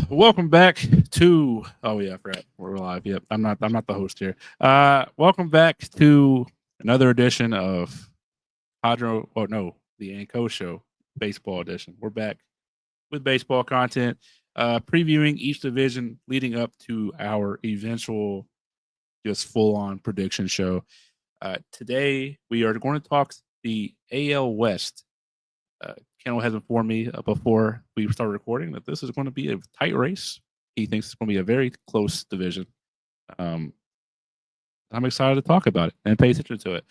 Welcome back to. Oh yeah, right. We're live. Yep. I'm not the host here. Welcome back to another edition of Hydro. Oh no, the Anco Show Baseball Edition. We're back with baseball content, previewing each division leading up to our eventual just full on prediction show. Today we are going to talk the AL West. uh, Kendall has informed me before we start recording that this is going to be a tight race. He thinks it's going to be a very close division. Um, I'm excited to talk about it and pay attention to it.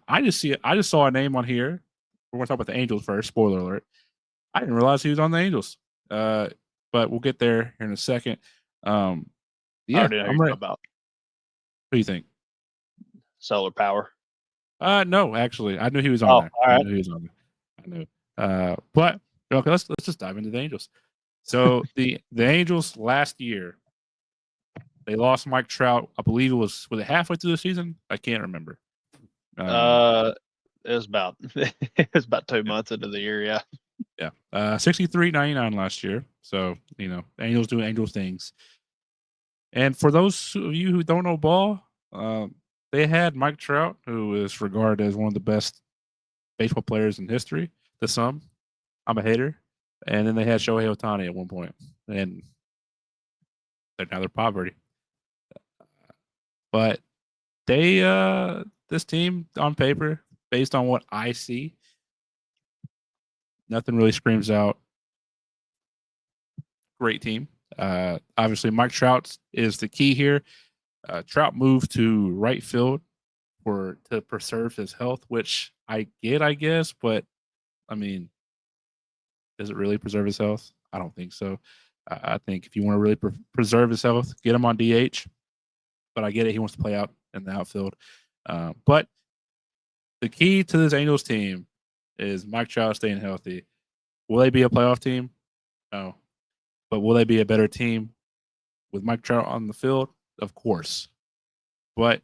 I just saw a name on here. We're going to talk about the Angels first. Spoiler alert. I didn't realize he was on the Angels. Uh, but we'll get there here in a second. Um, I yeah, already know who I'm you're ready. talking about. What do you think? Solar power. No, actually, I knew he was Oh, on there. all I right. knew he was on there. I knew. But okay, let's just dive into the Angels. So the Angels last year they lost Mike Trout. I believe it halfway through the season. I can't remember. Um, Uh, it was about it was about 2 months into the year. Yeah. yeah, 63-99 last year. So the Angels doing Angel things. And for those of you who don't know ball, they had Mike Trout, who is regarded as one of the best baseball players in history. To some, I'm a hater. And then they had Shohei Ohtani at one point, and they're poverty. But they this team on paper, based on what I see, nothing really screams out great team. Obviously, Mike Trout is the key here. Trout moved to right field to preserve his health, which I get, I guess, but I mean, does it really preserve his health? I don't think so. I think if you want to really preserve his health, get him on DH. But I get it; he wants to play out in the outfield. But the key to this Angels team is Mike Trout staying healthy. Will they be a playoff team? No. But will they be a better team with Mike Trout on the field? Of course. But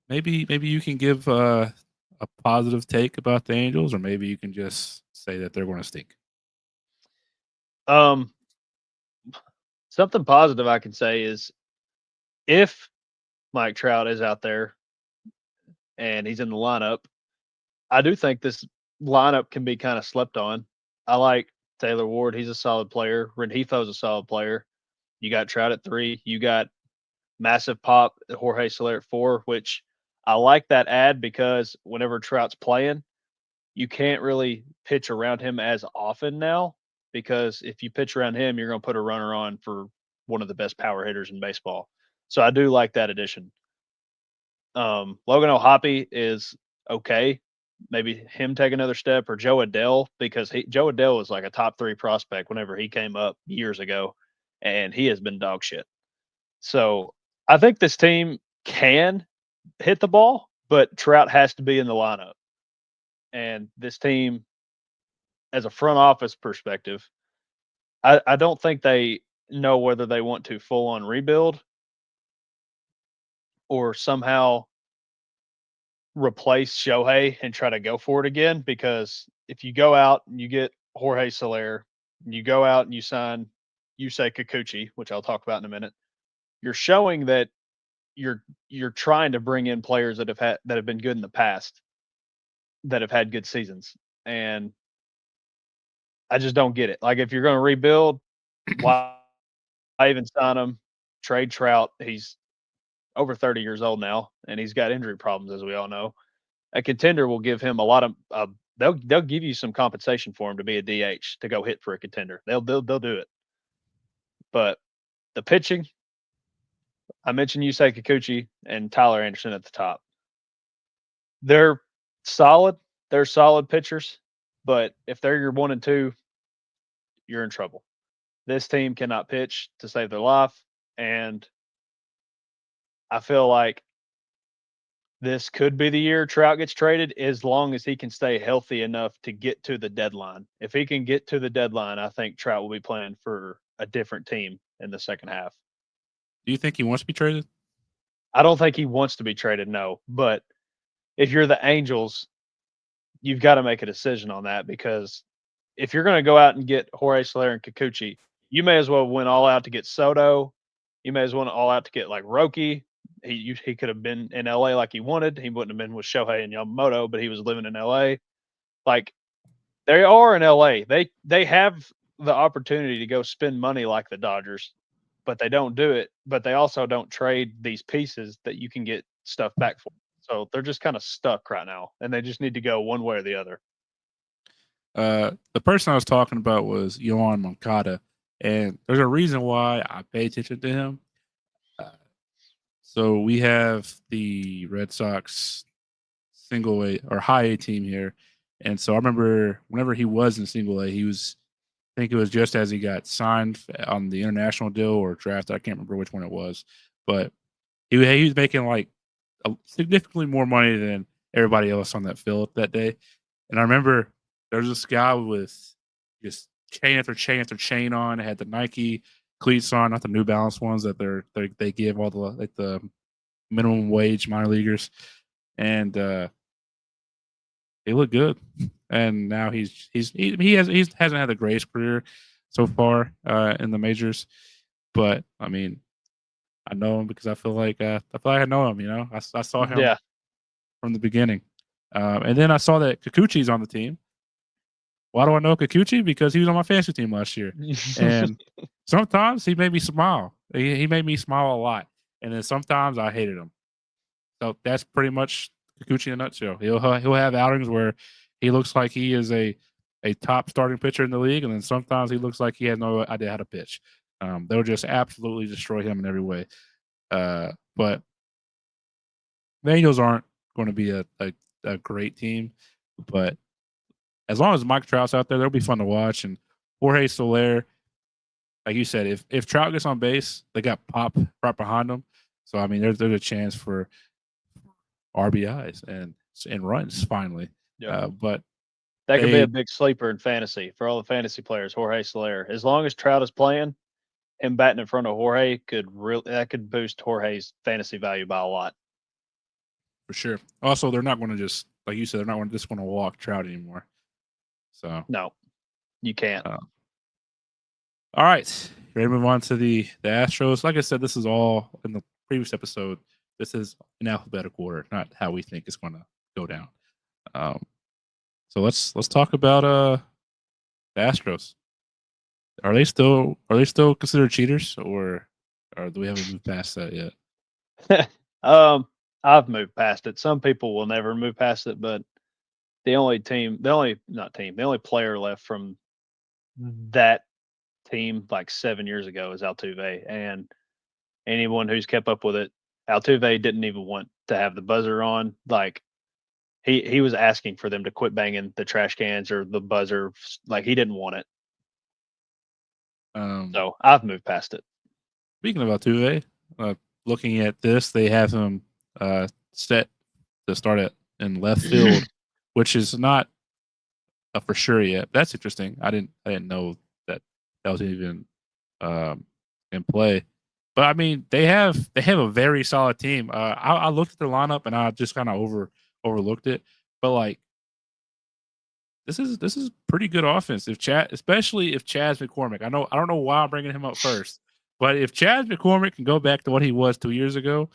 maybe you can give a positive take about the Angels, or maybe you can just say that they're going to stink. Um, Something positive I can say is if Mike Trout is out there and he's in the lineup, I do think this lineup can be kind of slept on. I like Taylor Ward. He's a solid player. Renjifo's a solid player. You got Trout at 3. You got massive pop Jorge Soler at 4, which I like that ad because whenever Trout's playing, you can't really pitch around him as often now because if you pitch around him, you're going to put a runner on for one of the best power hitters in baseball. So I do like that addition. Logan O'Hoppe is okay. Maybe him take another step or Joe Adell because Joe Adell was like a top 3 prospect whenever he came up years ago, and he has been dog shit. So I think this team can hit the ball, but Trout has to be in the lineup. And this team, as a front office perspective, I don't think they know whether they want to full on rebuild or somehow replace Shohei and try to go for it again. Because if you go out and you get Jorge Soler, and you go out and you sign Yusei Kikuchi, which I'll talk about in a minute, you're showing that you're trying to bring in players that have been good in the past, that have had good seasons. And I just don't get it. Like if you're going to rebuild, why even sign him? Trade Trout. He's over 30 years old now, and he's got injury problems, as we all know. A contender will give him a lot of. They'll give you some compensation for him to be a DH to go hit for a contender. They'll do it. But the pitching, I mentioned Yusei Kikuchi and Tyler Anderson at the top. They're solid. They're solid pitchers, but if they're your 1 and 2, you're in trouble. This team cannot pitch to save their life, and I feel like this could be the year Trout gets traded as long as he can stay healthy enough to get to the deadline. If he can get to the deadline, I think Trout will be playing for a different team in the second half. Do you think he wants to be traded? I don't think he wants to be traded, no. But if you're the Angels, you've got to make a decision on that because if you're going to go out and get Jorge Soler and Kikuchi, You may as well went all out to get Soto. You may as well went all out to get like Roki. He could have been in LA like he wanted. He wouldn't have been with Shohei and Yamamoto, but he was living in LA. Like they are in LA. They have the opportunity to go spend money like the Dodgers, but they don't do it. But they also don't trade these pieces that you can get stuff back for. So they're just kind of stuck right now, and they just need to go one way or the other. The person I was talking about was Yohan Moncada, and there's a reason why I pay attention to him. So we have the Red Sox single A or high A team here, and so I remember whenever he was in single A, he was, I think it was just as he got signed on the international deal or draft. I can't remember which one it was, but he was making like significantly more money than everybody else on that field that day. And I remember there was this guy with just chain after chain after chain on. It had the Nike cleats on, not the New Balance ones that they give all the minimum wage minor leaguers, and they look good. And now he hasn't had the greatest career so far in the majors, but I mean, I know him because I feel like I know him. You know, I saw him from the beginning, and then I saw that Kikuchi's on the team. Why do I know Kikuchi? Because he was on my fantasy team last year, and sometimes he made me smile. He made me smile a lot, and then sometimes I hated him. So that's pretty much Kikuchi in a nutshell. He'll have outings where he looks like he is a top starting pitcher in the league, and then sometimes he looks like he has no idea how to pitch. They'll just absolutely destroy him in every way. But the Angels aren't going to be a great team, but as long as Mike Trout's out there, they'll be fun to watch. And Jorge Soler, like you said, if Trout gets on base, they got Pop right behind them. So I mean, there's a chance for RBIs and runs finally. Yep. But that could be a big sleeper in fantasy for all the fantasy players. Jorge Soler, as long as Trout is playing, him batting in front of Jorge could boost Jorge's fantasy value by a lot. For sure. Also, they're not going to just, like you said, they're not just going to walk Trout anymore. So no, you can't. All right, ready to move on to the Astros. Like I said, this is all in the previous episode. This is in alphabetical order, not how we think it's going to go down. So let's talk about the Astros. Are they still considered cheaters, or do we haven't moved past that yet? I've moved past it. Some people will never move past it, but the only player left from that team like 7 years ago is Altuve, and anyone who's kept up with it, Altuve didn't even want to have the buzzer on. Like he was asking for them to quit banging the trash cans or the buzzer. Like he didn't want it. So I've moved past it. Speaking of Altuve, looking at this, they have him set to start in left field, which is not for sure yet. That's interesting. I didn't know that was even in play. But I mean, they have a very solid team. I looked at their lineup and I just kind of overlooked it. But like, this is pretty good offense. Especially if Chas McCormick. I don't know why I'm bringing him up first, but if Chas McCormick can go back to what he was 2 years ago,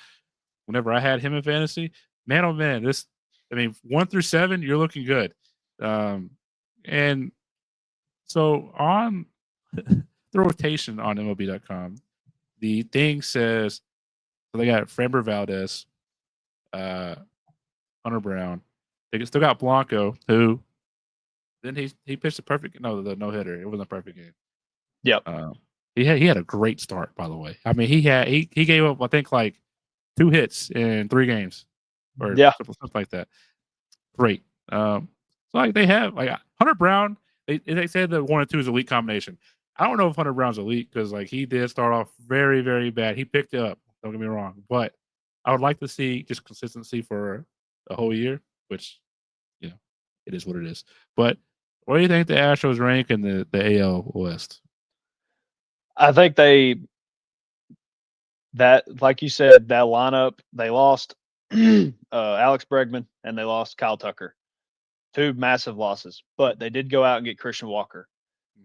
whenever I had him in fantasy, man, oh man, 1 through 7, you're looking good. And so on the rotation on MLB.com, the thing says, so they got Framber Valdez, Hunter Brown. They still got Blanco, who then he pitched the no hitter. It wasn't a perfect game. Yep. He had a great start, by the way. I mean, he gave up, I think, like 2 hits in 3 games, or something like that. Great. So like they have like Hunter Brown. They said that 1 and 2 is elite combination. I don't know if Hunter Brown's elite because like he did start off very, very bad. He picked it up. Don't get me wrong, but I would like to see just consistency for a whole year, which it is what it is. But where do you think the Astros rank in the AL West? I think like you said, that lineup, they lost Alex Bregman and they lost Kyle Tucker. 2 massive losses, but they did go out and get Christian Walker.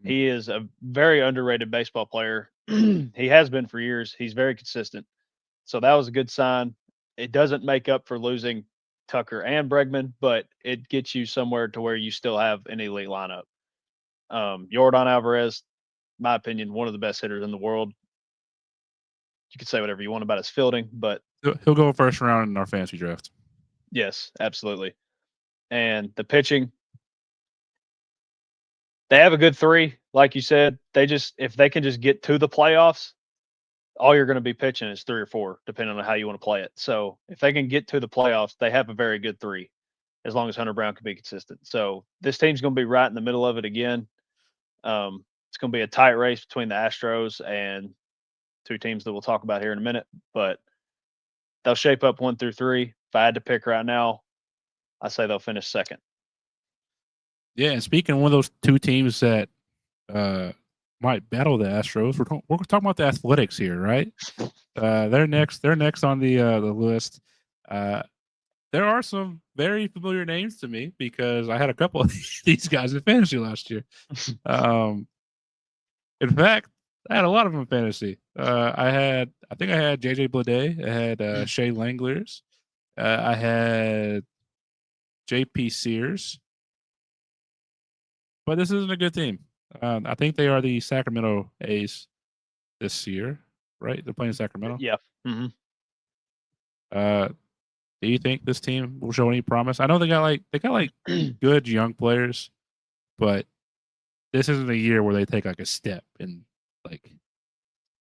He is a very underrated baseball player. He has been for years. He's very consistent. So that was a good sign. It doesn't make up for losing Tucker and Bregman, but it gets you somewhere to where you still have an elite lineup. Yordan Alvarez, my opinion, one of the best hitters in the world. You could say whatever you want about his fielding, but He'll go first round in our fantasy draft. yes, absolutely. And the pitching, they have a good three, like you said. If they can just get to the playoffs, all you're going to be pitching is 3 or 4, depending on how you want to play it. So if they can get to the playoffs, they have a very good 3, as long as Hunter Brown can be consistent. So this team's going to be right in the middle of it again. It's going to be a tight race between the Astros and 2 teams that we'll talk about here in a minute, but they'll shape up 1 through 3. If I had to pick right now, I say they'll finish second. Yeah, and speaking of one of those 2 teams that might battle the Astros, we're talking about the Athletics here, right? They're next. They're next on the list. There are some very familiar names to me because I had a couple of these guys in fantasy last year. In fact, I had a lot of them in fantasy. I think I had JJ Bleday. I had Shea Langeliers. I had JP Sears. But this isn't a good team. I think they are the Sacramento A's this year, right? They're playing Sacramento. Yeah. Mm-hmm. Do you think this team will show any promise? I know they got like good young players, but this isn't a year where they take like a step in like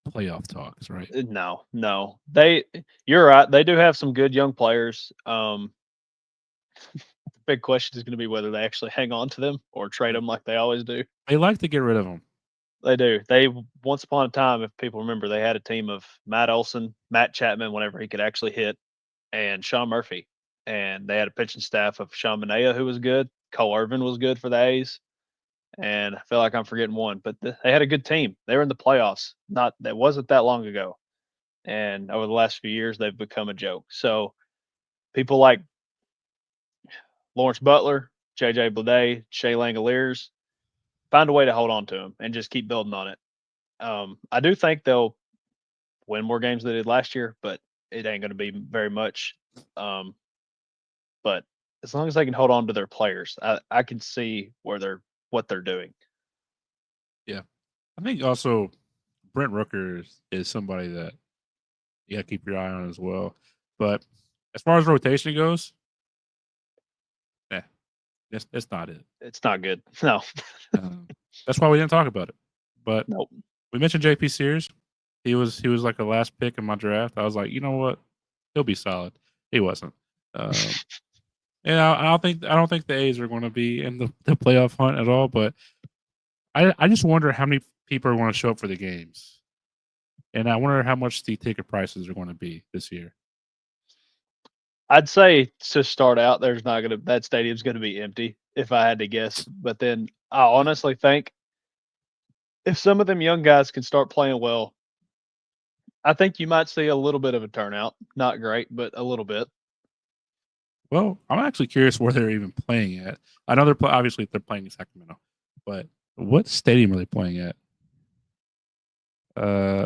playoff talks, right? No. You're right. They do have some good young players. The big question is going to be whether they actually hang on to them or trade them like they always do. They like to get rid of them. They do. They once upon a time, if people remember, they had a team of Matt Olson, Matt Chapman, whenever he could actually hit, and Sean Murphy. And they had a pitching staff of Sean Manaea, who was good. Cole Irvin was good for the A's. And I feel like I'm forgetting one, but they had a good team. They were in the playoffs. That wasn't that long ago. And over the last few years, they've become a joke. So people like Lawrence Butler, JJ Bleday, Shea Langeliers, find a way to hold on to them and just keep building on it. I do think they'll win more games than they did last year, but it ain't going to be very much. But as long as they can hold on to their players, I can see what they're doing. Yeah, I think also Brent Rooker is somebody that you got to keep your eye on as well. But as far as rotation goes, it's not it. It's not good. No. That's why we didn't talk about it. But nope. We mentioned JP Sears. He was like the last pick in my draft. I was like, you know what, he'll be solid. He wasn't. And I don't think the A's are going to be in the playoff hunt at all. But I just wonder how many people are going to show up for the games, and I wonder how much the ticket prices are going to be this year. I'd say to start out, that stadium's going to be empty if I had to guess. But then I honestly think if some of them young guys can start playing well, I think you might see a little bit of a turnout. Not great, but a little bit. Well, I'm actually curious where they're even playing at. I know obviously they're playing in Sacramento, but what stadium are they playing at?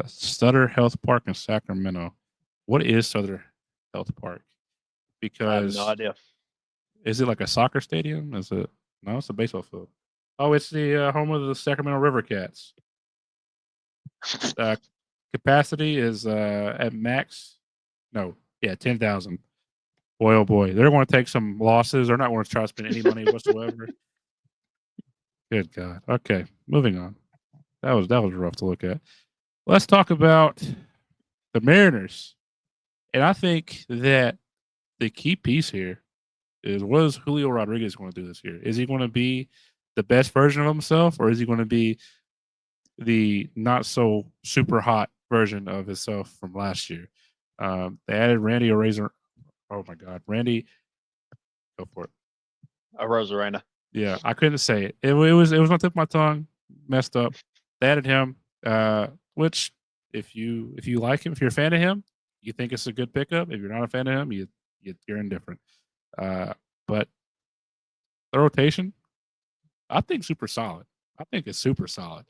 Sutter Health Park in Sacramento. What is Sutter Health Park? Because I have no idea. Is it like a soccer stadium? Is it? No, it's a baseball field. Oh, it's the home of the Sacramento River Cats. Capacity is at max. No, yeah, 10,000. Boy, oh boy, they're going to take some losses. They're not going to try to spend any money whatsoever. Good God. Okay, moving on. That was rough to look at. Let's talk about the Mariners, and I think that the key piece here is what is Julio Rodriguez going to do this year? Is he going to be the best version of himself, or is he going to be the not so super hot version of himself from last year? They added Randy Arozarena. Oh my God, Randy, go for it. Arozarena. Yeah, I couldn't say it. It was on the tip of my tongue. Messed up. They added him, which if you like him, if you're a fan of him, you think it's a good pickup. If you're not a fan of him, you're indifferent. But the rotation, I think super solid. I think it's super solid.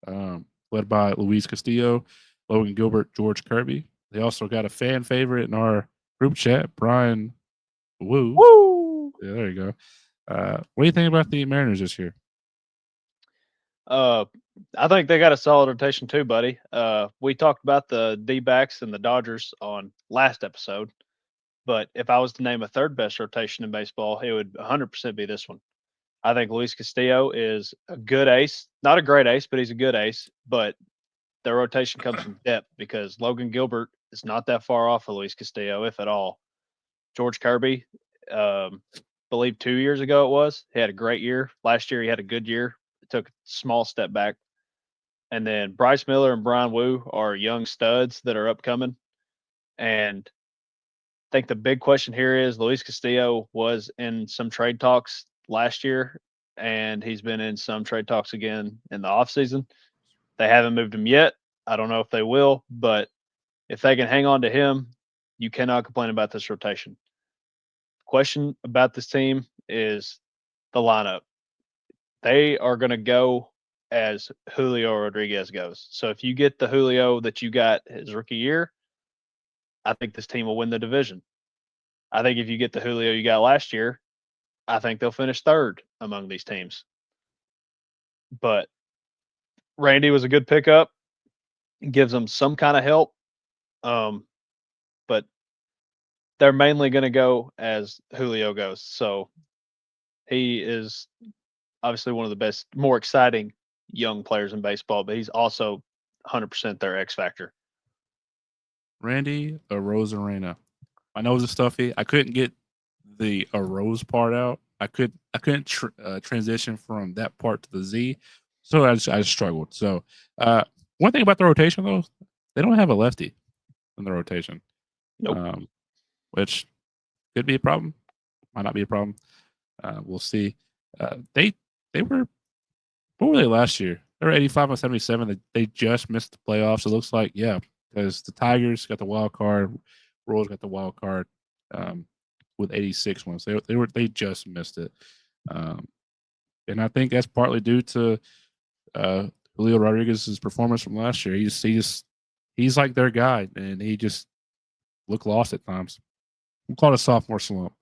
Led by Luis Castillo, Logan Gilbert, George Kirby. They also got a fan favorite in our group chat, Brian Woo. Woo! Yeah, there you go. What do you think about the Mariners this year? I think they got a solid rotation too, buddy. We talked about the D-backs and the Dodgers on last episode, but if I was to name a third best rotation in baseball, it would 100% be this one. I think Luis Castillo is a good ace, not a great ace, but he's a good ace. But their rotation comes from depth because Logan Gilbert is not that far off of Luis Castillo, if at all. George Kirby, believe 2 years ago it was, he had a great year. Last year he had a good year. It took a small step back. And then Bryce Miller and Brian Wu are young studs that are upcoming. And I think the big question here is Luis Castillo was in some trade talks last year, and he's been in some trade talks again in the offseason. They haven't moved him yet. I don't know if they will, but if they can hang on to him, you cannot complain about this rotation. Question about this team is the lineup. They are going to go as Julio Rodriguez goes. So if you get the Julio that you got his rookie year, I think this team will win the division. I think if you get the Julio you got last year, I think they'll finish third among these teams. But Randy was a good pickup. Gives them some kind of help. But they're mainly going to go as Julio goes. So he is obviously one of the best, more exciting young players in baseball, but he's also 100% their X factor. Randy Arozarena. My nose is stuffy. I couldn't get the Arose part out. I couldn't transition from that part to the Z, so I just struggled. So one thing about the rotation though, they don't have a lefty in the rotation, Nope. Which could be a problem. Might not be a problem. We'll see. They were, what were they last year? They were 85 and 77. They just missed the playoffs. It looks like, yeah, because the Tigers got the wild card, Royals got the wild card with 86 ones. They just missed it, and I think that's partly due to Julio Rodriguez's performance from last year. He's like their guy, and he just looked lost at times. We'll call it a sophomore slump.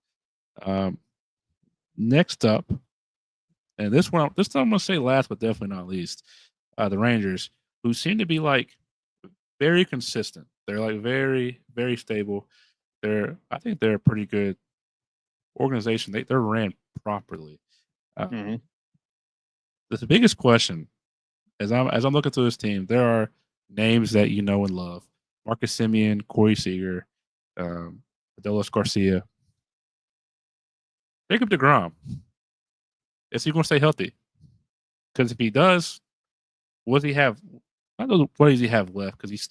Next up, and this time I'm gonna say last, but definitely not least, the Rangers, who seem to be like very consistent. They're like very, very stable. I think they're a pretty good organization. They're ran properly. The biggest question, as I'm looking through this team, there are names that you know and love: Marcus Semien, Corey Seager, Adolis Garcia, Jacob DeGrom. Is he going to stay healthy? Because if he does, what does he have? I don't know, what does he have left? Because he's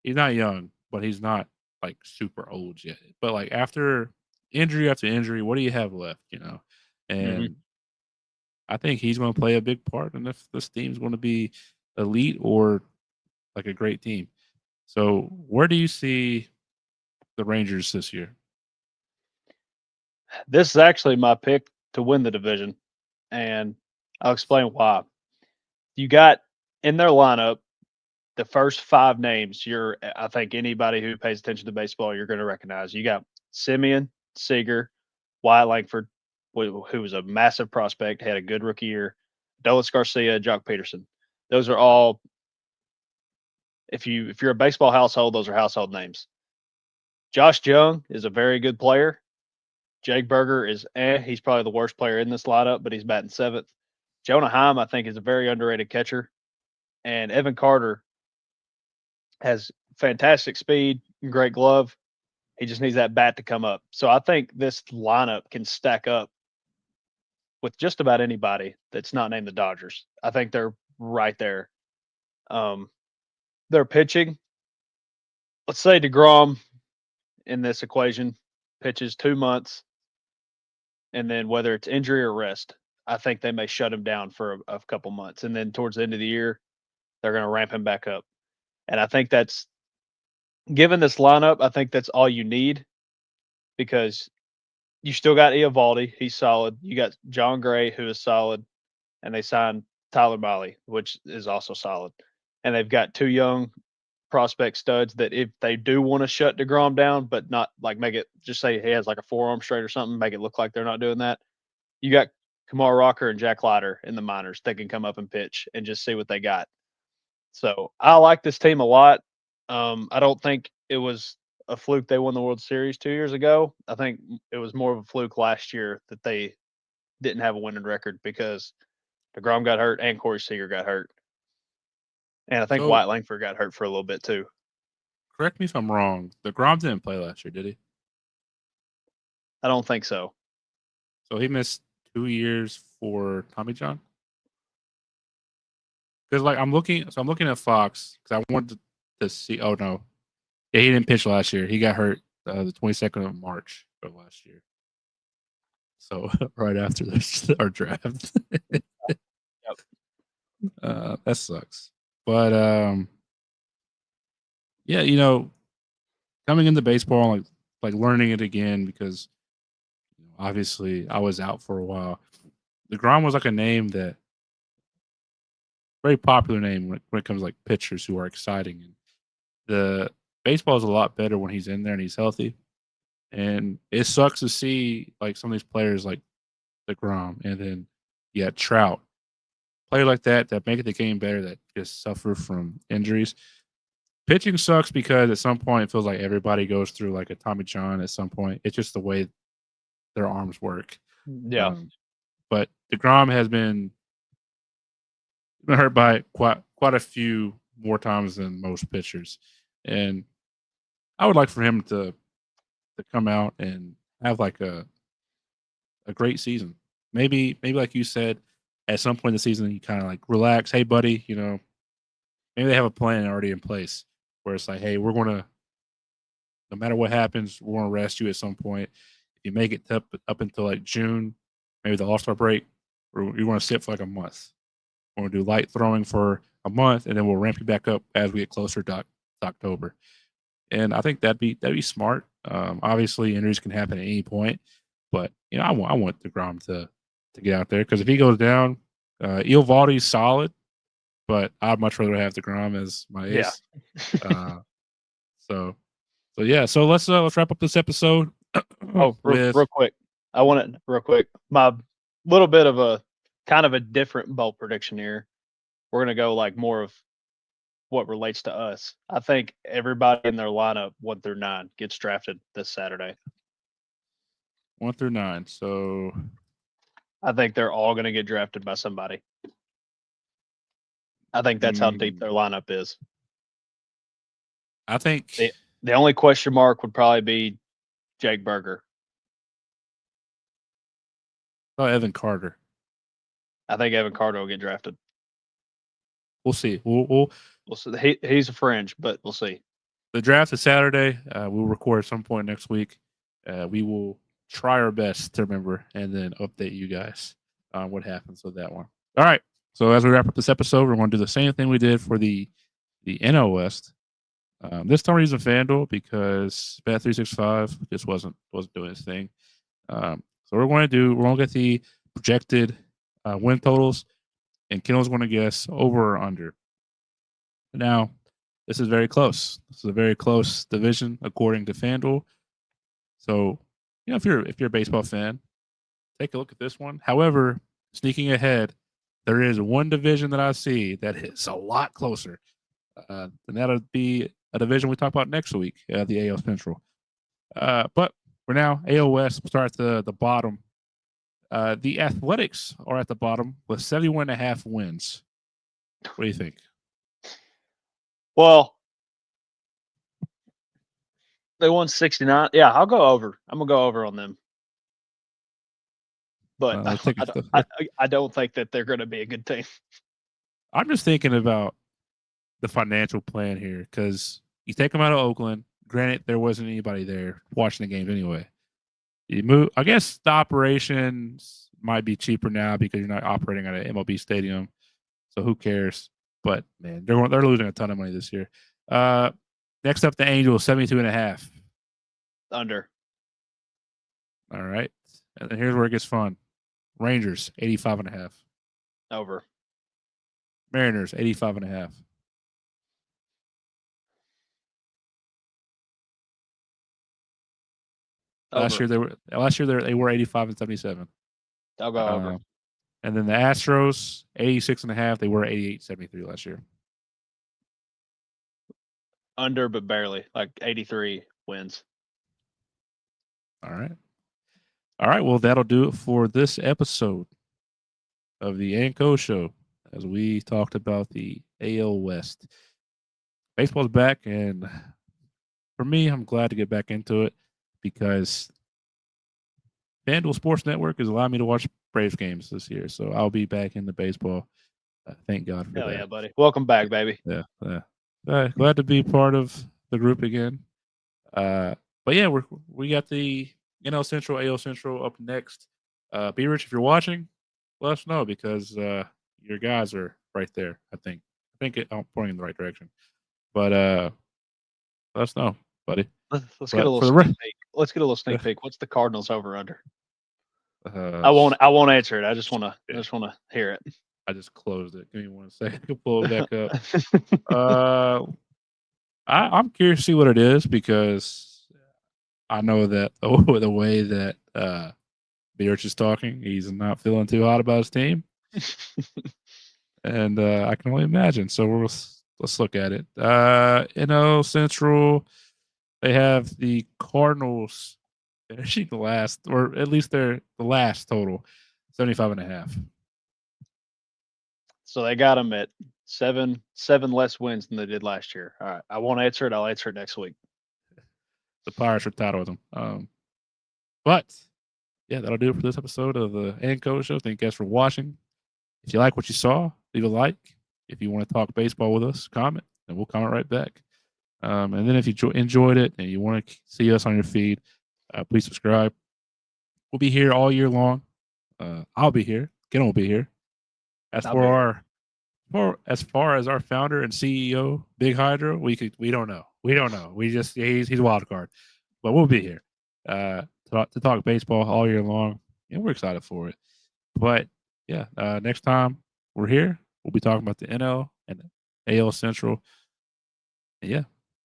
not young, but he's not like super old yet. But like after injury after injury, what do you have left? And I think he's going to play a big part, and if this team's going to be elite or like a great team. So where do you see the Rangers this year? This is actually my pick to win the division, and I'll explain why. You got in their lineup the first five names. I think anybody who pays attention to baseball, you're going to recognize. You got Semien, Seager, Wyatt Langford, who was a massive prospect, had a good rookie year, Adolis Garcia, Jock Peterson. Those are all. If you're a baseball household, those are household names. Josh Jung is a very good player. Jake Burger is he's probably the worst player in this lineup, but he's batting seventh. Jonah Heim, I think, is a very underrated catcher. And Evan Carter has fantastic speed, great glove. He just needs that bat to come up. So I think this lineup can stack up with just about anybody that's not named the Dodgers. I think they're right there. Their pitching, let's say DeGrom in this equation pitches 2 months, and then whether it's injury or rest, I think they may shut him down for a couple months. And then towards the end of the year, they're going to ramp him back up. And I think that's, given this lineup, I think that's all you need because you still got Eovaldi. He's solid. You got John Gray, who is solid. and they signed Tyler Miley, which is also solid. And they've got 2 young prospect studs that if they do want to shut DeGrom down, but not like make it just say he has like a forearm straight or something, make it look like they're not doing that. You got Kamar Rocker and Jack Leiter in the minors that can come up and pitch and just see what they got. So I like this team a lot. I don't think it was a fluke they won the World Series 2 years ago. I think it was more of a fluke last year that they didn't have a winning record because DeGrom got hurt and Corey Seager got hurt. And I think So Wyatt Langford got hurt for a little bit too. correct me if I'm wrong. DeGrom didn't play last year, did he? I don't think so. So he missed 2 years for Tommy John. Because like I'm looking at Fox because I wanted to see. Oh no, yeah, he didn't pitch last year. He got hurt the 22nd of March of last year. So right after our draft. That sucks. But yeah, coming into baseball, like learning it again because obviously I was out for a while. DeGrom was like a name that very popular name when it comes to like pitchers who are exciting. And the baseball is a lot better when he's in there and he's healthy. And it sucks to see like some of these players like DeGrom and then you got Trout, player like that make the game better that just suffer from injuries. Pitching sucks because at some point it feels like everybody goes through like a Tommy John at some point. It's just the way their arms work. Yeah. But DeGrom has been hurt by quite a few more times than most pitchers. And I would like for him to come out and have like a great season. Maybe like you said, at some point in the season you kind of like relax. Hey buddy, maybe they have a plan already in place where it's like, hey, we're gonna no matter what happens, we're gonna rest you at some point. If you make it up until like June, maybe the All-Star break, you want to sit for like a month. We're gonna do light throwing for a month, and then we'll ramp you back up as we get closer to October. And I think that'd be smart. Obviously, injuries can happen at any point, but I want DeGrom to get out there because if he goes down, Eovaldi's solid, but I'd much rather have DeGrom as my ace. Yeah. So yeah. So let's wrap up this episode. Real quick. I want it real quick. My little bit of a kind of a different bold prediction here. We're gonna go like more of what relates to us. I think everybody in their lineup 1 through 9 gets drafted this Saturday. 1 through 9. So I think they're all going to get drafted by somebody. I think that's how deep their lineup is. I think the only question mark would probably be Jake Burger. Oh, Evan Carter. I think Evan Carter will get drafted. We'll see. We'll see. He's a fringe, but we'll see. The draft is Saturday. We'll record at some point next week. We will try our best to remember and then update you guys on what happens with that one. All right. So as we wrap up this episode, we're going to do the same thing we did for the NL West. This time we're using FanDuel because Bet365 just wasn't doing its thing. So we're going to get the projected win totals, and Kendall's going to guess over or under. Now, this is very close. This is a very close division according to FanDuel. So, if you're a baseball fan, take a look at this one. However, sneaking ahead, there is one division that I see that is a lot closer. And that'll be a division we talk about next week, the AL Central. But for now, AL West, we'll start at the bottom. The Athletics are at the bottom with 71.5 wins. What do you think? Well, they won 69. Yeah, I'll go over. I'm going to go over on them. But I don't think that they're going to be a good team. I'm just thinking about the financial plan here because you take them out of Oakland. Granted, there wasn't anybody there watching the games anyway. You move. I guess the operations might be cheaper now because you're not operating at an MLB stadium. So who cares? But man, they're losing a ton of money this year. Next up, the Angels, 72.5. Under. All right. And then here's where it gets fun. Rangers, 85.5. Over. Mariners 85.5. Last Over. year they were 85 and 77. I'll go over. And then the Astros 86.5. They were 88-73 last year. Under, but barely. Like 83 wins. All right. Well, that'll do it for this episode of the Anco Show as we talked about the AL West. Baseball's back, and for me, I'm glad to get back into it because FanDuel Sports Network has allowed me to watch Braves games this year, so I'll be back into baseball. Thank God for Hell that. yeah, buddy. Welcome back, baby. Yeah. Glad to be part of the group again. But yeah, we got the NL Central, AL Central up next. B Rich, if you're watching, let us know because your guys are right there. I think I'm pointing in the right direction. But let us know, buddy. Let's get a little sneak peek. Let's get a little sneak peek. What's the Cardinals over under? I won't answer it. I just want to hear it. I just closed it. Give me 1 second. Pull it back up. I'm curious to see what it is because I know that the way that Birch is talking, he's not feeling too hot about his team, and I can only imagine. So let's look at it. NL Central, they have the Cardinals finishing the last, or at least they're the last total, 75.5. So they got them at seven less wins than they did last year. All right. I won't answer it. I'll answer it next week. The Pirates are tied with them. But yeah, that'll do it for this episode of the Anco Show. Thank you guys for watching. If you like what you saw, leave a like. If you want to talk baseball with us, comment, and we'll comment right back. And then if you enjoyed it and you want to see us on your feed, please subscribe. We'll be here all year long. I'll be here. Ken will be here. As far as our founder and CEO, Big Hydro, we don't know. We just he's a wild card, but we'll be here to talk baseball all year long, and we're excited for it. But yeah, next time we're here, we'll be talking about the NL and AL Central. And yeah,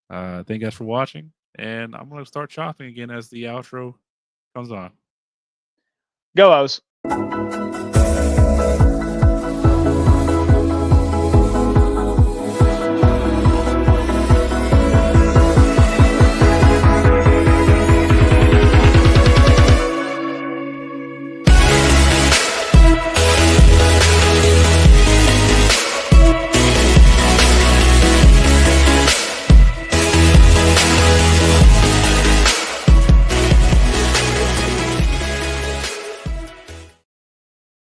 thank you guys for watching, and I'm gonna start chopping again as the outro comes on. Go O's.